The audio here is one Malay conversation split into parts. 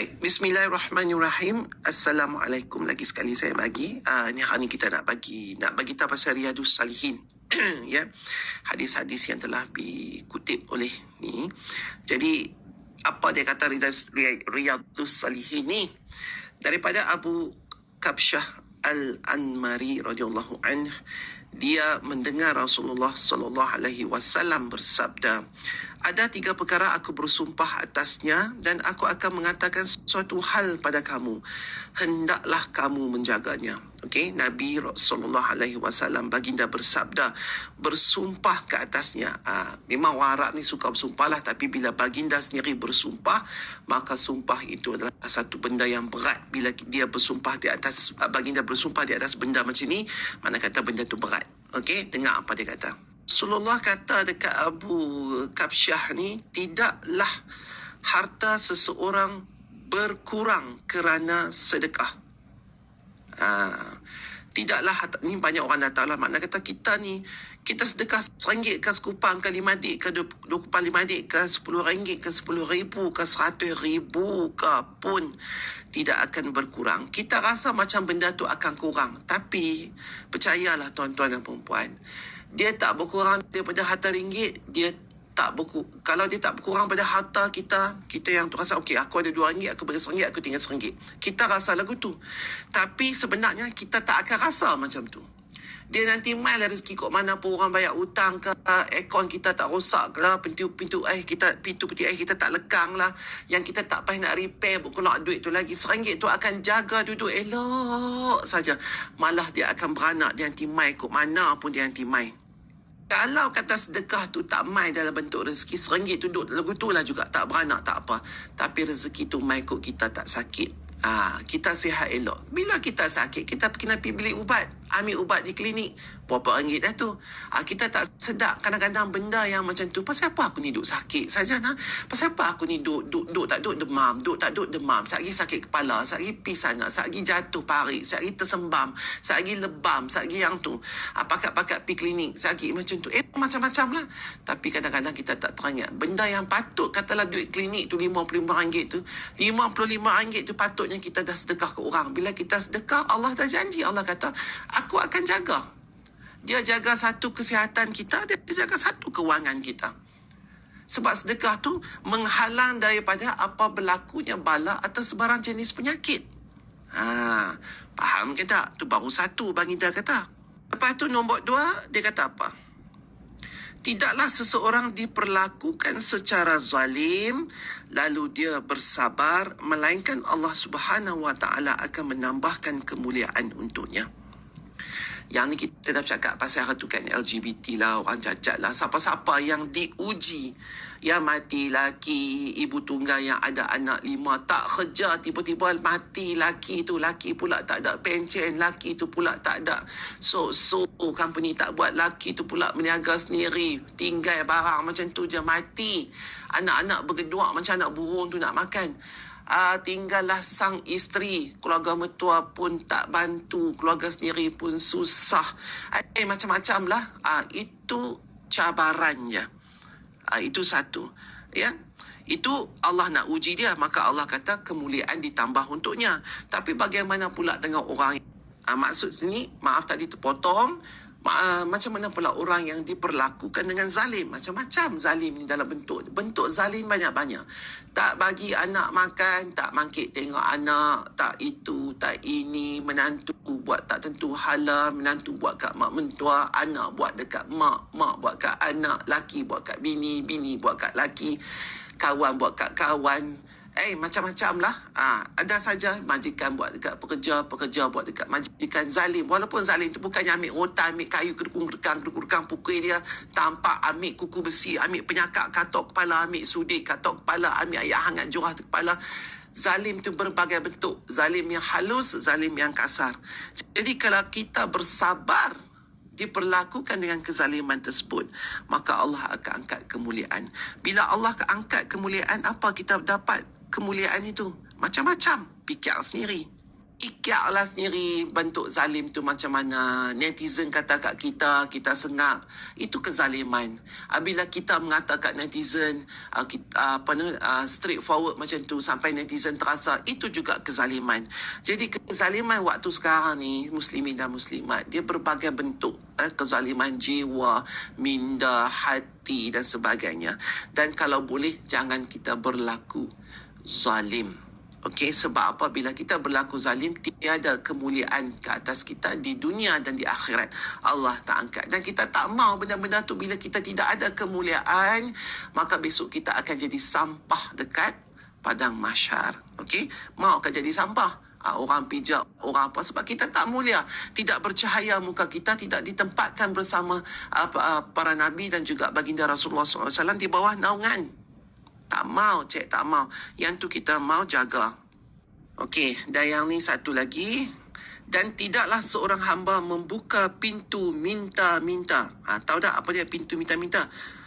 Baik, bismillahirrahmanirrahim. Assalamualaikum lagi sekali saya bagi. Ni hari ni kita nak bagi tahu pasal Riyadhus Salihin. Ya. Hadis-hadis yang telah dikutip oleh ni. Jadi apa dia kata Riyadhus Salihin ni? Daripada Abu Kabsyah Al-Anmari radhiyallahu anhu, dia mendengar Rasulullah sallallahu alaihi wasallam bersabda, ada 3 perkara aku bersumpah atasnya dan aku akan mengatakan suatu hal pada kamu, hendaklah kamu menjaganya. Okey, Nabi sallallahu alaihi wasallam baginda bersabda, bersumpah ke atasnya. Memang orang Arab ni suka bersumpah lah, tapi bila baginda sendiri bersumpah, maka sumpah itu adalah satu benda yang berat. Bila dia bersumpah di atas, baginda bersumpah di atas benda macam ni, mana kata benda tu berat. Okey, dengar apa dia kata. Rasulullah kata dekat Abu Kabsyah ni, tidaklah harta seseorang berkurang kerana sedekah. Tidaklah harta, ni banyak orang datang lah, makna kata kita ni, kita sedekah RM1 ke sekupang ke 5 dik ke 2 kupang 5 dik ke RM10 ke 10,000 ke 100,000 ke pun tidak akan berkurang. Kita rasa macam benda tu akan kurang, tapi percayalah tuan-tuan dan perempuan, dia tak berkurang daripada harta ringgit. Kalau dia tak berkurang pada harta kita yang tu rasa, okey, aku ada RM2, aku bagi RM1, aku tinggal RM1. Kita rasa lagu tu. Tapi sebenarnya kita tak akan rasa macam tu. Dia nanti main lah rezeki kat mana pun, orang bayar hutang ke, aircon kita tak rosak lah, pintu air kita tak lekang lah, yang kita tak payah nak repair, berkeluar duit tu lagi. RM1 tu akan jaga duduk elok saja. Malah dia akan beranak, dia nanti main kat mana pun dia nanti main. Kalau kata sedekah tu tak mai dalam bentuk rezeki, RM1 tu duduk lagu tu lah juga, tak beranak, tak apa. Tapi rezeki tu mai kot kita tak sakit. Kita sihat elok. Bila kita sakit, kita kena pergi beli ubat. Ambil ubat di klinik, berapa ringgit dah tu. Kita tak sedar kadang-kadang benda yang macam tu. Pasal apa aku ni duduk sakit saja nah? Pasal apa aku ni duduk tak duduk demam, sehari sakit kepala, sehari pergi sana, sehari jatuh parik, sehari tersembam, sehari lebam, sehari yang tu. Pakat-pakat pergi klinik, sehari macam tu. Macam-macam lah. Tapi kadang-kadang kita tak teringat. Benda yang patut, katalah duit klinik tu RM55 tu, RM55 tu patutnya kita dah sedekah ke orang. Bila kita sedekah, Allah dah janji. Allah kata, aku akan jaga. Dia jaga satu kesihatan kita, dia jaga satu kewangan kita. Sebab sedekah tu menghalang daripada apa berlakunya bala atau sebarang jenis penyakit. Faham ke tak? Tu baru satu baginda kata. Lepas tu nombor 2, dia kata apa? Tidaklah seseorang diperlakukan secara zalim lalu dia bersabar, melainkan Allah Subhanahu Wa Taala akan menambahkan kemuliaan untuknya. Yang ni kita dah cakap pasal ratukan LGBT lah, orang cacat lah, siapa-siapa yang diuji, yang mati laki, ibu tunggal yang ada anak 5, tak kerja, tiba-tiba mati laki tu, laki pula tak ada pencen, laki tu pula tak ada so company tak buat, laki tu pula meniaga sendiri, tinggal barang macam tu je, mati, anak-anak bergeduak macam anak burung tu nak makan. Tinggallah sang isteri, keluarga mertua pun tak bantu, keluarga sendiri pun susah, macam-macam lah. Itu cabarannya. Itu satu, ya. Itu Allah nak uji dia, maka Allah kata kemuliaan ditambah untuknya. Tapi bagaimana pula dengan orang, maksud sini, maaf tadi terpotong, macam mana pula orang yang diperlakukan dengan zalim? Macam-macam zalim ni dalam bentuk zalim banyak-banyak. Tak bagi anak makan, tak mangkit tengok anak, tak itu, tak ini, menantu buat tak tentu halal, menantu buat kat mak mentua, anak buat dekat mak, mak buat kat anak, laki buat kat bini, bini buat kat laki, kawan buat kat kawan. Macam-macam lah. Ada saja majikan buat dekat pekerja buat dekat majikan. Zalim. Walaupun zalim tu bukannya ambil rotan, ambil kayu, kedukang, pukul dia, tampak ambil kuku besi, ambil penyakak, katok kepala, ambil sudik, katok kepala, ambil air hangat, jurah kepala. Zalim tu berbagai bentuk. Zalim yang halus, zalim yang kasar. Jadi kalau kita bersabar, diperlakukan dengan kezaliman tersebut, maka Allah akan angkat kemuliaan. Bila Allah angkat kemuliaan, apa kita dapat kemuliaan itu? Macam-macam. Fikir sendiri. Ikatlah sendiri bentuk zalim tu macam mana. Netizen kata kat kita, kita sengak. Itu kezaliman. Bila kita mengata kat netizen, straightforward macam tu sampai netizen terasa, itu juga kezaliman. Jadi kezaliman waktu sekarang ni, muslimin dan muslimat, dia berbagai bentuk. Kezaliman jiwa, minda, hati dan sebagainya. Dan kalau boleh, jangan kita berlaku zalim. Okey, sebab apabila kita berlaku zalim, tiada kemuliaan ke atas kita di dunia dan di akhirat. Allah tak angkat. Dan kita tak mahu benda-benda tu bila kita tidak ada kemuliaan, maka besok kita akan jadi sampah dekat padang mahsyar. Okey, mahu jadi sampah. Orang pijak, orang apa, sebab kita tak mulia, tidak bercahaya muka kita, tidak ditempatkan bersama para nabi dan juga baginda Rasulullah SAW di bawah naungan. Tak mau, cik, tak mau. Yang tu kita mau jaga. Okey, dan yang ni satu lagi. Dan tidaklah seorang hamba membuka pintu minta-minta. Tahu tak apa dia pintu minta-minta?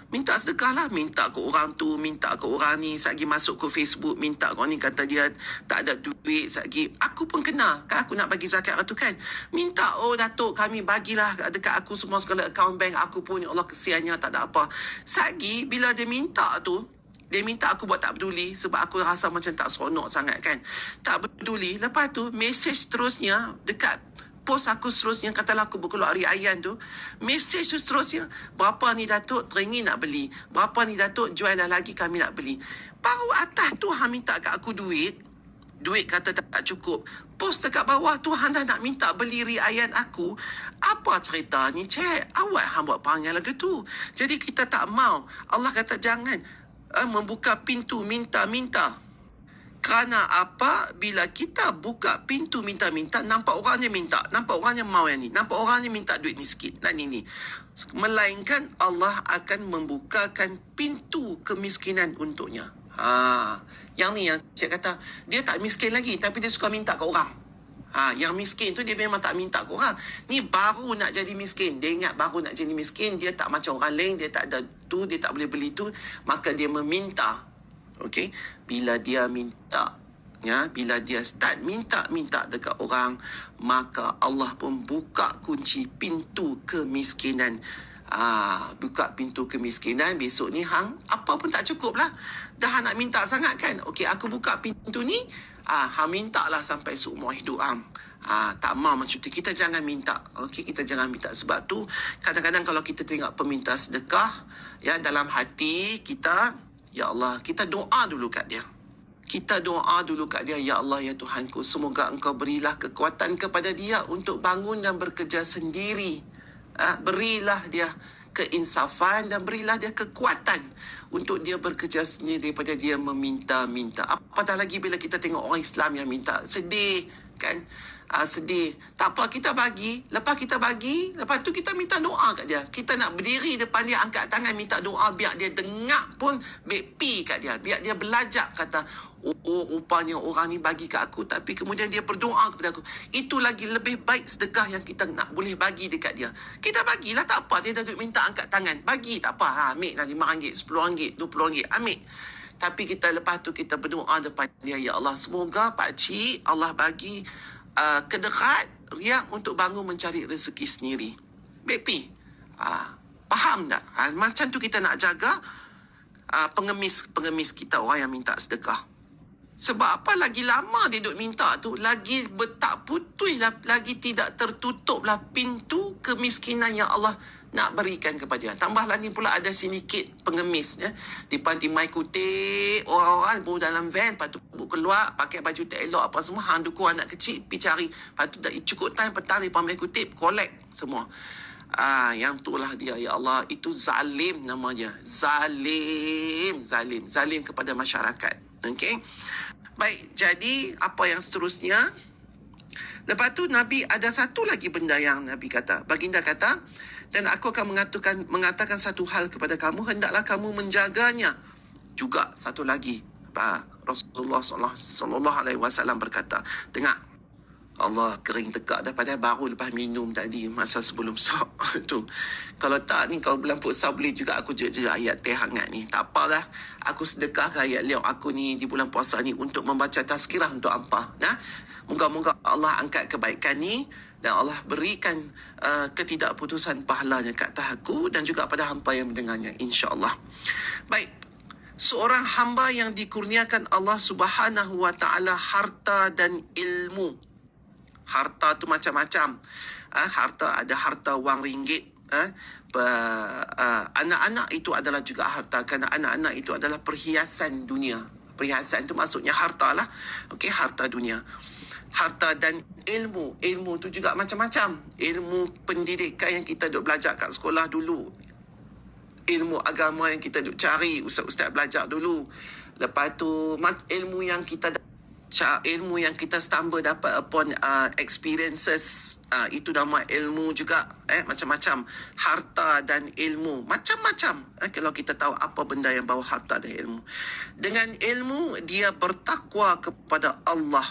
Minta sedekah lah. Minta ke orang tu, minta ke orang ni. Satgi masuk ke Facebook, minta ke orang ni, kata dia tak ada duit. Satgi, aku pun kena. Kan aku nak bagi zakat tu kan. Minta, oh Datuk, kami bagilah dekat aku semua segala akaun bank. Aku pun, ya Allah, kesiannya, tak ada apa. Satgi, bila dia minta tu, dia minta aku buat tak peduli sebab aku rasa macam tak seronok sangat kan. Tak peduli. Lepas tu, mesej seterusnya dekat post aku seterusnya, katalah aku berkeluar riayan tu, mesej seterusnya, berapa ni Datuk, teringin nak beli. Berapa ni Datuk, jualah lagi, kami nak beli. Baru atas tu hang minta kat aku duit. Duit kata tak cukup. Post dekat bawah tu hang dah nak minta beli riayan aku. Apa cerita ni, cik? Awak hang buat perangai lagu tu. Jadi kita tak mau. Allah kata jangan membuka pintu minta-minta. Kerana apa? Bila kita buka pintu minta-minta, nampak orangnya minta, nampak orangnya mau yang ni, nampak orangnya minta duit ni sikit, nak ni. Melainkan Allah akan membukakan pintu kemiskinan untuknya. Yang ni yang cik kata, dia tak miskin lagi tapi dia suka minta ke orang. Yang miskin tu dia memang tak minta ke orang. Ni baru nak jadi miskin. Dia ingat baru nak jadi miskin, dia tak macam orang lain, dia tak ada tu, dia tak boleh beli tu, maka dia meminta. Okey, bila dia minta, bila dia start minta dekat orang, maka Allah pun buka kunci pintu kemiskinan. Buka pintu kemiskinan. Besok ni hang apa pun tak cukup lah. Dah nak minta sangat kan. Okey, aku buka pintu ni, hang minta lah sampai seumur hidup hang. Tak mau macam tu. Kita jangan minta. Okey, kita jangan minta. Sebab tu kadang-kadang kalau kita tengok peminta sedekah, ya, dalam hati kita, ya Allah, kita doa dulu kat dia. Kita doa dulu kat dia, ya Allah, ya Tuhanku, semoga engkau berilah kekuatan kepada dia untuk bangun dan bekerja sendiri. Berilah dia keinsafan dan berilah dia kekuatan untuk dia bekerja sendiri daripada dia meminta-minta. Apatah lagi bila kita tengok orang Islam yang minta. Sedih kan? Sedih. Tak apa, kita bagi. Lepas kita bagi, lepas tu kita minta doa kat dia. Kita nak berdiri depan dia, angkat tangan minta doa, biar dia dengar pun bekpi kat dia. Biar dia belajar kata, oh rupanya orang ni bagi kat aku, tapi kemudian dia berdoa kepada aku. Itu lagi lebih baik sedekah yang kita nak boleh bagi dekat dia. Kita bagilah, tak apa. Dia dah duduk minta angkat tangan. Bagi, tak apa. Ambil lah RM5, RM10, RM20. Ambil. Tapi kita lepas tu kita berdoa depan dia, ya Allah, semoga pakcik Allah bagi kedekat riak untuk bangun mencari rezeki sendiri. Bepi. Faham tak? Macam tu kita nak jaga pengemis kita, orang yang minta sedekah. Sebab apa? Lagi lama dia duduk minta tu, lagi tak putus lah, lagi tidak tertutup lah pintu kemiskinan yang Allah nak berikan kepada dia. Tambahlah ni pula ada sindiket pengemis, ya. Di panti mai kutip orang-orang baru dalam van, lepas tu keluar pakai baju tak elok apa semua, hang dukung anak kecil pergi cari, lepas tu dah cukup time petang di pamai kutip collect semua. Yang tu lah dia, ya Allah, itu zalim namanya. Zalim kepada masyarakat. Okey. Baik, jadi apa yang seterusnya? Lepas tu Nabi ada satu lagi benda yang Nabi kata. Baginda kata, dan aku akan mengatakan satu hal kepada kamu, hendaklah kamu menjaganya. Juga satu lagi, Rasulullah SAW berkata, dengar, Allah, kering tekak dah, padahal baru lepas minum tadi masa sebelum sok tu. Kalau tak ni, kalau bulan puasa boleh juga aku jerit-jerit ayat teh hangat ni. Tak apalah, aku sedekahkan ayat liang aku ni di bulan puasa ni untuk membaca tazkirah untuk hampa. Nah, moga-moga Allah angkat kebaikan ni dan Allah berikan ketidakputusan pahalanya kat atas aku dan juga pada hampa yang mendengarnya, insya-Allah. Baik, seorang hamba yang dikurniakan Allah Subhanahu wa taala harta dan ilmu. Harta tu macam-macam. Harta, ada harta wang ringgit. Anak-anak itu adalah juga harta, kerana anak-anak itu adalah perhiasan dunia. Perhiasan tu maksudnya harta lah. Okey, harta dunia. Harta dan ilmu. Ilmu tu juga macam-macam. Ilmu pendidikan yang kita duk belajar kat sekolah dulu. Ilmu agama yang kita duk cari, ustaz-ustaz belajar dulu. Lepas tu ilmu yang kita stumble dapat upon experiences, itu nama ilmu juga. Macam-macam harta dan ilmu, macam-macam. Kalau kita tahu apa benda yang bawa harta dan ilmu. Dengan ilmu dia bertakwa kepada Allah.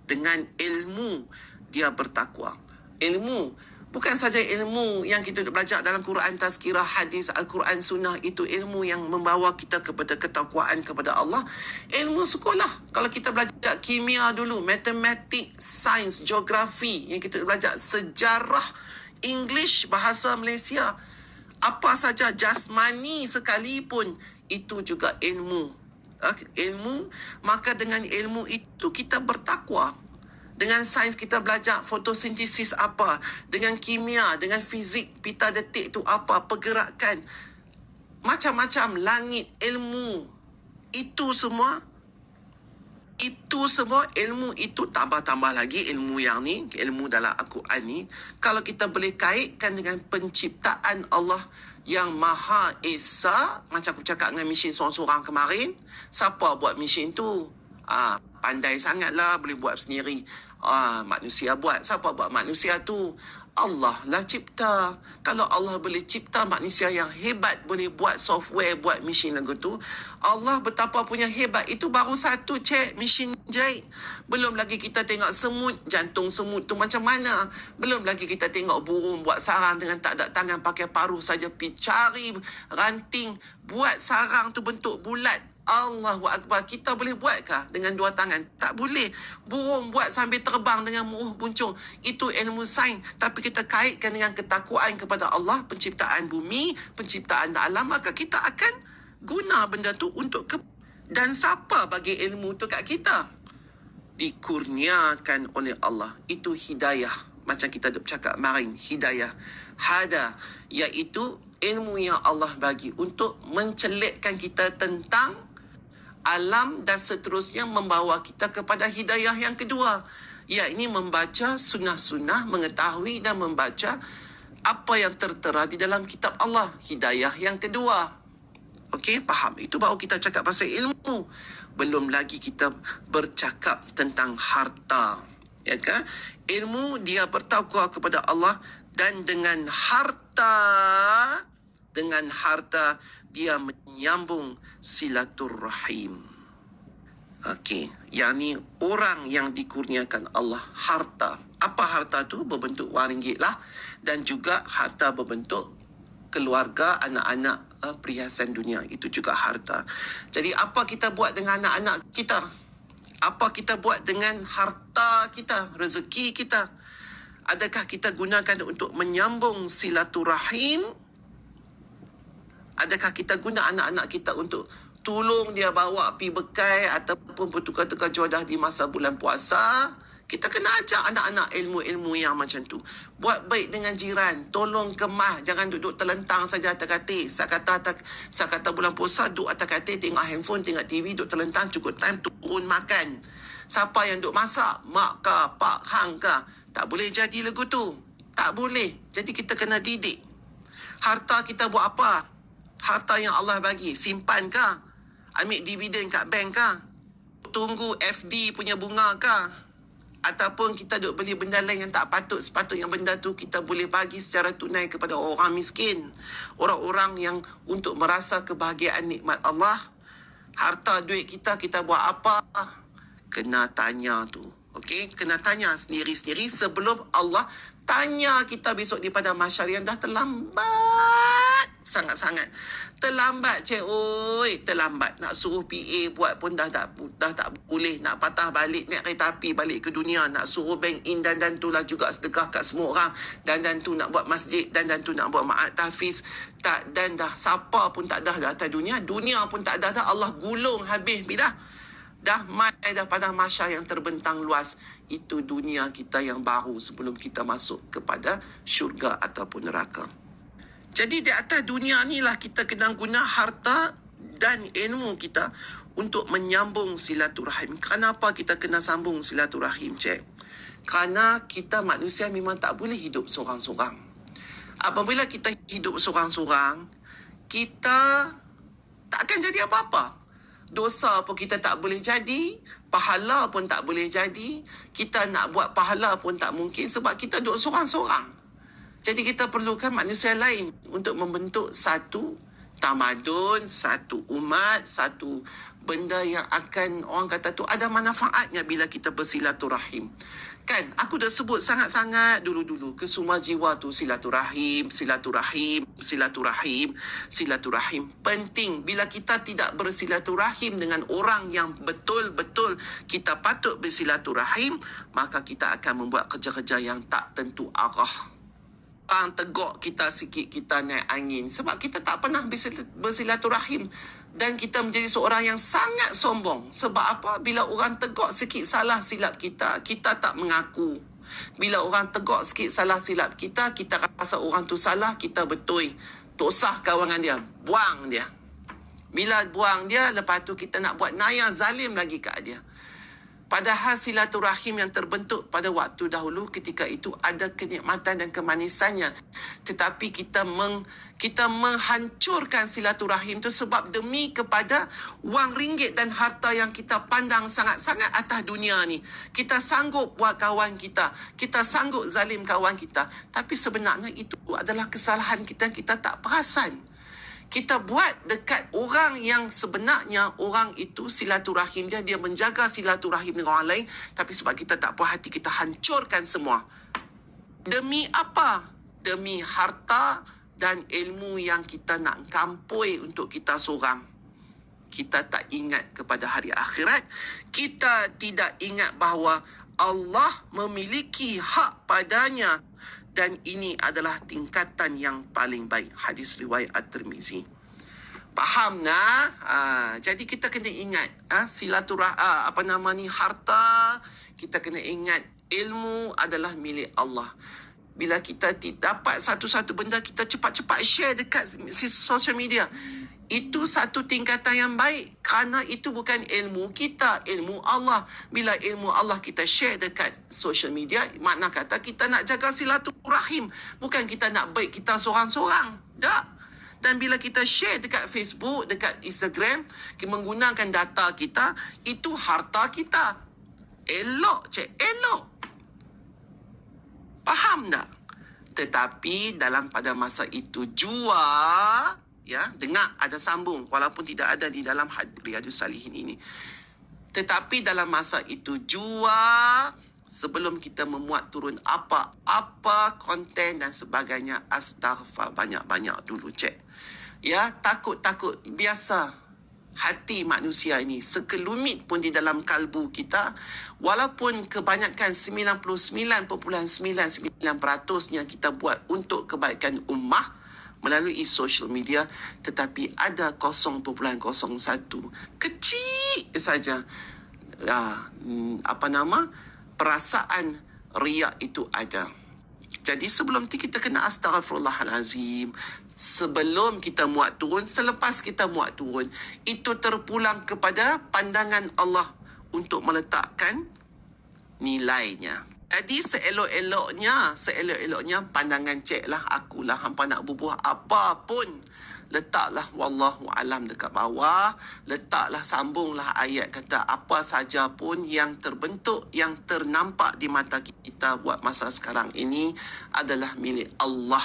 Dengan ilmu dia bertakwa. Ilmu bukan saja ilmu yang kita belajar dalam Quran, tazkirah, hadis, Al-Quran, sunnah. Itu ilmu yang membawa kita kepada ketakwaan kepada Allah. Ilmu sekolah, kalau kita belajar kimia dulu, matematik, sains, geografi, yang kita belajar sejarah, English, bahasa Malaysia, apa saja, jasmani sekalipun, itu juga ilmu. Ilmu, maka dengan ilmu itu kita bertakwa. Dengan sains kita belajar fotosintesis apa, dengan kimia, dengan fizik, pita detik tu apa, pergerakan, macam-macam, langit, ilmu. Itu semua ilmu itu, tambah-tambah lagi ilmu yang ni, ilmu dalam Al-Quran ni. Kalau kita boleh kaitkan dengan penciptaan Allah yang Maha Esa, macam aku cakap dengan mesin seorang-seorang kemarin, siapa buat mesin tu? Pandai sangatlah, boleh buat sendiri. Manusia buat. Siapa buat manusia tu? Allah lah cipta. Kalau Allah boleh cipta manusia yang hebat, boleh buat software, buat mesin lagu tu, Allah betapa punya hebat. Itu baru satu cek mesin jahit. Belum lagi kita tengok semut, jantung semut tu macam mana. Belum lagi kita tengok burung buat sarang dengan tak ada tangan, pakai paruh saja, pergi cari ranting, buat sarang tu bentuk bulat. Allahu Akbar. Kita boleh buatkah dengan dua tangan? Tak boleh. Burung buat sambil terbang dengan muruh buncung. Itu ilmu sains. Tapi kita kaitkan dengan ketakwaan kepada Allah, penciptaan bumi, penciptaan alam, maka kita akan guna benda tu untuk dan siapa bagi ilmu tu kat kita? Dikurniakan oleh Allah. Itu hidayah. Macam kita dah bercakap kemarin, hidayah. Hada, iaitu ilmu yang Allah bagi untuk mencelitkan kita tentang alam dan seterusnya, membawa kita kepada hidayah yang kedua, iaitu membaca sunnah-sunnah, mengetahui dan membaca apa yang tertera di dalam kitab Allah. Hidayah yang kedua. Okey, faham? Itu baru kita cakap pasal ilmu. Belum lagi kita bercakap tentang harta. Ya kan? Ilmu dia bertakwa kepada Allah, dan dengan harta dia menyambung silaturrahim. Okey, yang ni orang yang dikurniakan Allah harta. Apa harta tu? Berbentuk wang ringgit lah, dan juga harta berbentuk keluarga, anak-anak, perhiasan dunia. Itu juga harta. Jadi apa kita buat dengan anak-anak kita? Apa kita buat dengan harta kita, rezeki kita? Adakah kita gunakan untuk menyambung silaturahim? Adakah kita guna anak-anak kita untuk tolong dia bawa pergi bekai ataupun bertukar-tukar jodoh di masa bulan puasa? Kita kena ajar anak-anak ilmu-ilmu yang macam tu. Buat baik dengan jiran, tolong kemas, jangan duduk terlentang saja atas katil. Saya kata bulan puasa duduk atas katil, tengok handphone, tengok TV, duduk terlentang, cukup time turun makan. Siapa yang duduk masak? Mak kah? Pak hang kah? Tak boleh jadi lagu tu. Tak boleh. Jadi kita kena didik. Harta kita buat apa? Harta yang Allah bagi, simpan kah? Ambil dividen kat bank kah? Tunggu FD punya bunga kah? Ataupun kita duk beli benda lain yang tak patut, sepatutnya benda tu kita boleh bagi secara tunai kepada orang miskin, orang-orang yang untuk merasa kebahagiaan nikmat Allah. Harta duit kita buat apa? Kena tanya tu. Okey, kena tanya sendiri-sendiri sebelum Allah tanya kita besok di padang mahsyar yang dah terlambat sangat-sangat. Terlambat oi, terlambat. Nak suruh PA buat pun dah tak boleh. Nak patah balik naik kereta api balik ke dunia, nak suruh bank in dan tu lah juga sedekah kat semua orang. Dan tu nak buat masjid, dan tu nak buat ma'at tahfiz. Tak, dan dah siapa pun tak dah atas dunia. Dunia pun tak dah. Allah gulung habis bidah. Dah mai dah padang mahsyar yang terbentang luas. Itu dunia kita yang baru sebelum kita masuk kepada syurga ataupun neraka. Jadi di atas dunia ni lah kita kena guna harta dan ilmu kita untuk menyambung silaturahim. Kenapa kita kena sambung silaturahim, cik? Kerana kita manusia memang tak boleh hidup seorang-seorang. Apabila kita hidup seorang-seorang, kita tak akan jadi apa-apa. Dosa pun kita tak boleh jadi, pahala pun tak boleh jadi, kita nak buat pahala pun tak mungkin sebab kita duduk seorang-seorang. Jadi kita perlukan manusia lain untuk membentuk satu tamadun, satu umat, satu benda yang akan orang kata tu ada manfaatnya bila kita bersilaturahim. Kan, aku dah sebut sangat-sangat dulu-dulu ke semua jiwa tu silaturahim. Penting bila kita tidak bersilaturahim dengan orang yang betul-betul kita patut bersilaturahim, maka kita akan membuat kerja-kerja yang tak tentu arah. Orang tegak kita sikit, kita naik angin. Sebab kita tak pernah bersilaturahim. Dan kita menjadi seorang yang sangat sombong. Sebab apa? Bila orang tegak sikit salah silap kita, kita tak mengaku. Bila orang tegak sikit salah silap kita, kita rasa orang tu salah, kita betul. Tak usah kawan dia. Buang dia. Bila buang dia, lepas tu kita nak buat naya zalim lagi kat dia. Padahal silaturahim yang terbentuk pada waktu dahulu ketika itu ada kenikmatan dan kemanisannya. Tetapi kita menghancurkan silaturahim itu sebab demi kepada wang ringgit dan harta yang kita pandang sangat-sangat atas dunia ni. Kita sanggup buat kawan kita. Kita sanggup zalim kawan kita. Tapi sebenarnya itu adalah kesalahan kita yang kita tak perasan. Kita buat dekat orang yang sebenarnya orang itu silaturahim dia menjaga silaturahim dengan orang lain, tapi sebab kita tak puas hati kita hancurkan semua. Demi apa? Demi harta dan ilmu yang kita nak kampui untuk kita seorang. Kita tak ingat kepada hari akhirat. Kita tidak ingat bahawa Allah memiliki hak padanya. Dan ini adalah tingkatan yang paling baik. Hadis riwayat At-Tirmizi. Faham nak? Jadi kita kena ingat harta. Kita kena ingat ilmu adalah milik Allah. Bila kita dapat satu-satu benda, kita cepat-cepat share dekat social media. Itu satu tingkatan yang baik. Kerana itu bukan ilmu kita, ilmu Allah. Bila ilmu Allah kita share dekat social media, makna kata kita nak jaga silaturahim. Bukan kita nak baik kita seorang-seorang. Tak. Dan bila kita share dekat Facebook, dekat Instagram, kita menggunakan data kita, itu harta kita. Elok, cik. Elok. Faham tak? Tetapi pada masa itu jua, dengar ada sambung walaupun tidak ada di dalam Riyadhus Salihin ini. Tetapi dalam masa itu jua, sebelum kita memuat turun apa konten dan sebagainya, astaghfar banyak-banyak dulu, cek. Takut-takut biasa hati manusia ini, sekelumit pun di dalam kalbu kita, walaupun kebanyakan 99.99%-nya kita buat untuk kebaikan ummah melalui social media, tetapi ada 0.01 kecil saja perasaan riak itu ada. Jadi sebelum tu kita kena astaghfirullahalazim. Sebelum kita muat turun, selepas kita muat turun, itu terpulang kepada pandangan Allah untuk meletakkan nilainya. Jadi seelok-eloknya pandangan cek lah, akulah hampa nak bubuh apa pun, letaklah wallahu alam dekat bawah, letaklah sambunglah ayat kata apa saja pun yang terbentuk, yang ternampak di mata kita buat masa sekarang ini adalah milik Allah.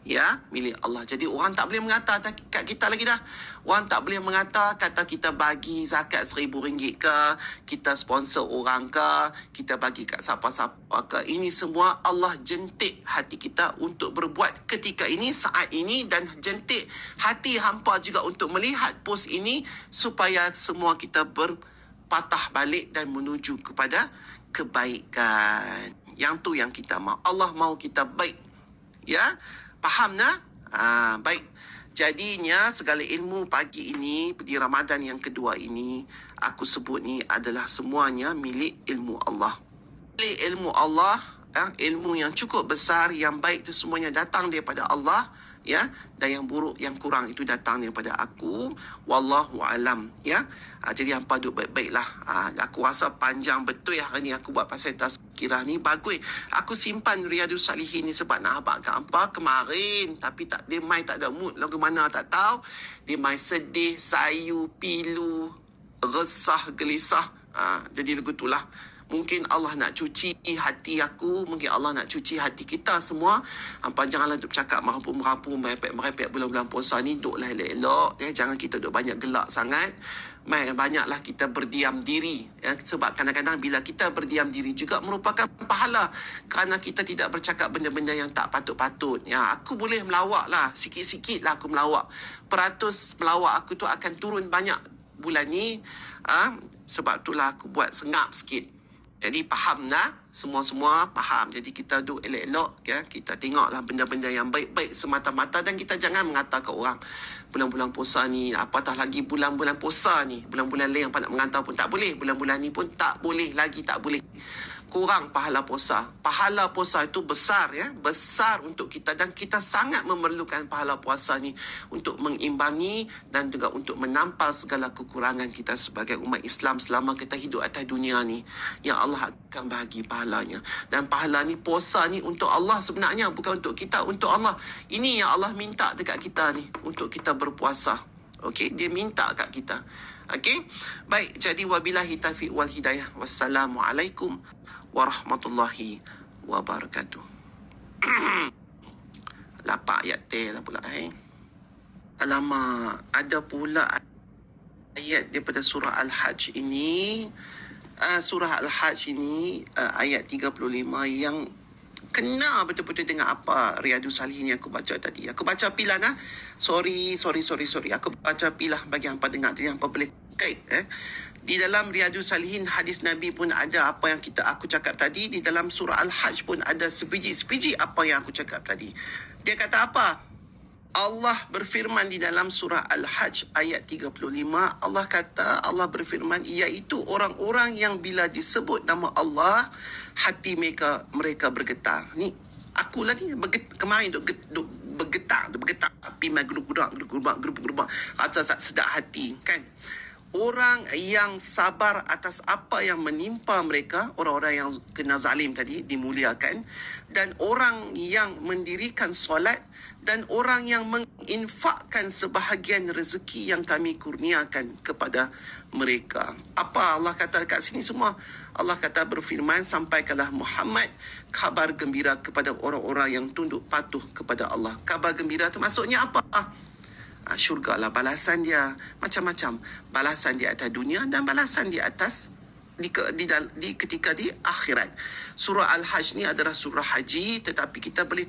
Ya, milik Allah. Jadi orang tak boleh mengata kat kita lagi dah. Orang tak boleh mengata kata kita bagi zakat RM1,000 ke, kita sponsor orang ke, kita bagi kat siapa-siapa ke. Ini semua Allah jentik hati kita untuk berbuat ketika ini, saat ini, dan jentik hati hampa juga untuk melihat post ini supaya semua kita berpatah balik dan menuju kepada kebaikan. Yang tu yang kita mahu. Allah mahu kita baik. Ya, faham nak? Baik. Jadinya segala ilmu pagi ini, di Ramadan yang kedua ini, aku sebut ni adalah semuanya milik ilmu Allah. Milik ilmu Allah, ilmu yang cukup besar, yang baik itu semuanya datang daripada Allah, ya, dan yang buruk, yang kurang itu datang daripada aku. Wallahu alam, ya. Jadi hampa duduk baik-baiklah. Aku rasa panjang betul hari ni aku buat pasal tazkirah ni. Bagus. Aku simpan Riyadus Salihin ni sebab nak abang kat hampa kemarin. Tapi tak, dia mai tak ada mood lagu mana tak tahu. Dia mai sedih, sayu, pilu, resah, gelisah. Jadi lagu tu lah. Mungkin Allah nak cuci hati aku. Mungkin Allah nak cuci hati kita semua. Hampa janganlah duk cakap merapu-merapu, merepek bulan-bulan puasa ni. Duduklah elok-elok. Jangan kita duk banyak gelak sangat. Banyaklah kita berdiam diri. Sebab kadang-kadang bila kita berdiam diri juga merupakan pahala. Kerana kita tidak bercakap benda-benda yang tak patut-patut. Aku boleh melawak lah. Sikit-sikit lah aku melawak. Peratus melawak aku tu akan turun banyak bulan ni. Sebab itulah aku buat sengap sikit. Jadi faham dah? Semua-semua faham. Jadi kita duduk elok-elok, ya. Kita tengoklah benda-benda yang baik-baik semata-mata dan kita jangan mengatakan orang bulan-bulan puasa ni, apatah lagi bulan-bulan puasa ni. Bulan-bulan lain yang nak mengata pun tak boleh. Bulan-bulan ni pun tak boleh lagi, tak boleh. Kurang pahala puasa. Pahala puasa itu besar, ya. Besar untuk kita dan kita sangat memerlukan pahala puasa ni untuk mengimbangi dan juga untuk menampal segala kekurangan kita sebagai umat Islam selama kita hidup atas dunia ni. Yang Allah akan bahagi pahalanya. Dan pahala ni, puasa ni untuk Allah sebenarnya, bukan untuk kita, untuk Allah. Ini yang Allah minta dekat kita ni, untuk kita berpuasa. Okey, dia minta kat kita. Okey, baik. Jadi wabillahi taufiq wal hidayah. Wassalamualaikum warahmatullahi wabarakatuh. Lapak ayat T lah pula. Alamak, ada pula ayat daripada surah Al-Hajj ini. Surah Al-Hajj ini ayat 35 yang kena betul-betul dengan apa Riyadus Salihin yang aku baca tadi. Aku baca pilah nah. Sorry. Aku baca pilah bagi hampa dengar tu yang hampa boleh kait. Di dalam Riyadus Salihin hadis Nabi pun ada apa yang aku cakap tadi. Di dalam surah Al-Hajj pun ada sebiji-sebiji apa yang aku cakap tadi. Dia kata apa? Allah berfirman di dalam surah Al-Hajj ayat 35. Allah kata, Allah berfirman, iaitu orang-orang yang bila disebut nama Allah, hati mereka bergetar. Ni aku lagi kemarin duk bergetar. Pimai gerubak. Rasa sedap hati kan. Orang yang sabar atas apa yang menimpa mereka, orang-orang yang kena zalim tadi, dimuliakan. Dan orang yang mendirikan solat, dan orang yang menginfakkan sebahagian rezeki yang kami kurniakan kepada mereka. Apa Allah kata kat sini semua? Allah kata berfirman, sampaikanlah Muhammad kabar gembira kepada orang-orang yang tunduk patuh kepada Allah. Kabar gembira tu maksudnya apa? Syurga lah balasan dia. Macam-macam balasan di atas dunia dan balasan di atas ketika di akhirat. Surah Al-Hajj ni adalah surah haji, tetapi kita boleh